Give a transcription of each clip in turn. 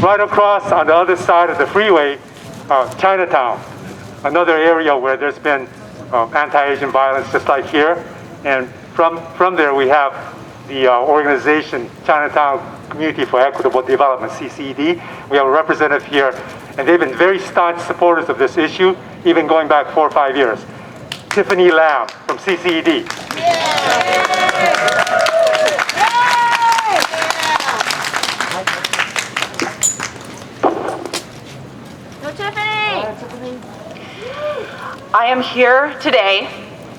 Right across on the other side of the freeway, Chinatown, another area where there's been anti-Asian violence just like here. And from there we have the organization Chinatown Community for Equitable Development, CCED. We have a representative here, and they've been very staunch supporters of this issue, even going back 4 or 5 years. Tiffany Lam from CCED. I am here today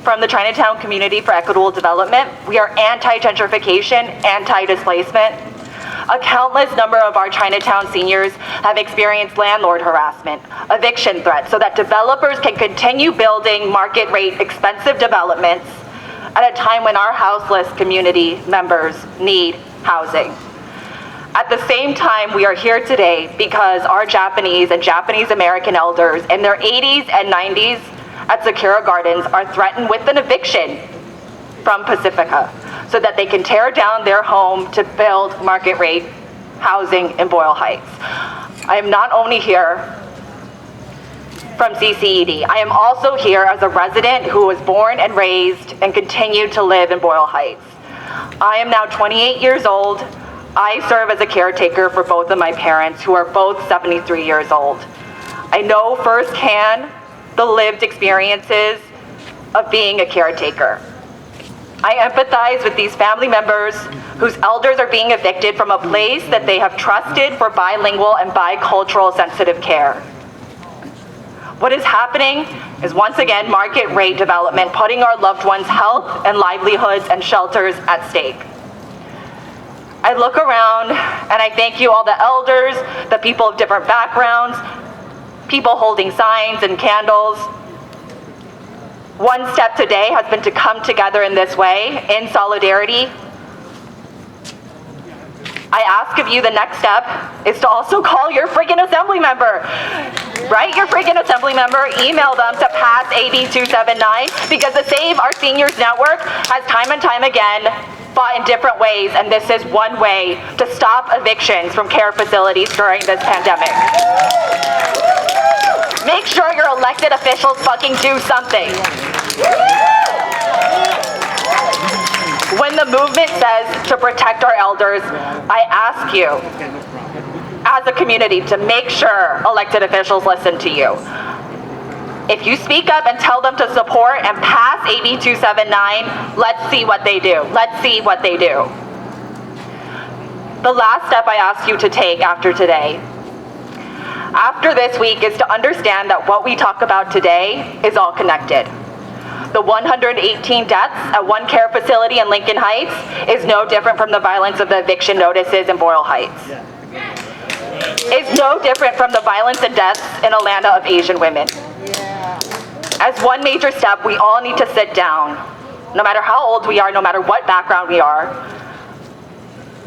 from the Chinatown Community for Equitable Development. We are anti-gentrification, anti-displacement. A countless number of our Chinatown seniors have experienced landlord harassment, eviction threats, so that developers can continue building market rate expensive developments at a time when our houseless community members need housing. At the same time, we are here today because our Japanese and Japanese American elders in their 80s and 90s at Sakura Gardens are threatened with an eviction from Pacifica so that they can tear down their home to build market rate housing in Boyle Heights. I am not only here from CCED, I am also here as a resident who was born and raised and continued to live in Boyle Heights. I am now 28 years old. I serve as a caretaker for both of my parents, who are both 73 years old. I know firsthand the lived experiences of being a caretaker. I empathize with these family members whose elders are being evicted from a place that they have trusted for bilingual and bicultural sensitive care. What is happening is once again market rate development, putting our loved ones' health and livelihoods and shelters at stake. I look around and I thank you all, the elders, the people of different backgrounds, people holding signs and candles. One step today has been to come together in this way, in solidarity. I ask of you, the next step is to also call your friggin' assembly member. Write your friggin' assembly member, email them to pass AB 279, because the Save Our Seniors Network has time and time again fought in different ways, and this is one way to stop evictions from care facilities during this pandemic. Make sure your elected officials fucking do something. When the movement says to protect our elders, I ask you, as a community, to make sure elected officials listen to you. If you speak up and tell them to support and pass AB 279, let's see what they do. Let's see what they do. The last step I ask you to take after today, after this week, is to understand that what we talk about today is all connected. The 118 deaths at one care facility in Lincoln Heights is no different from the violence of the eviction notices in Boyle Heights. It's no different from the violence and deaths in Atlanta of Asian women. As one major step, we all need to sit down, no matter how old we are, no matter what background we are,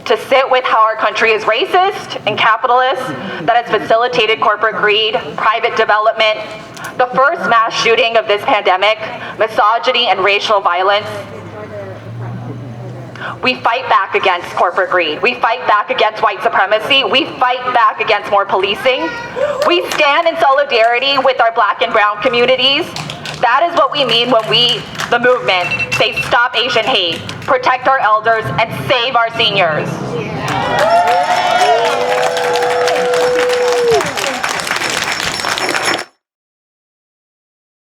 to sit with how our country is racist and capitalist, that has facilitated corporate greed, private development, the first mass shooting of this pandemic, misogyny and racial violence. We fight back against corporate greed. We fight back against white supremacy. We fight back against more policing. We stand in solidarity with our Black and brown communities. That is what we mean when we, the movement, say stop Asian hate, protect our elders, and save our seniors.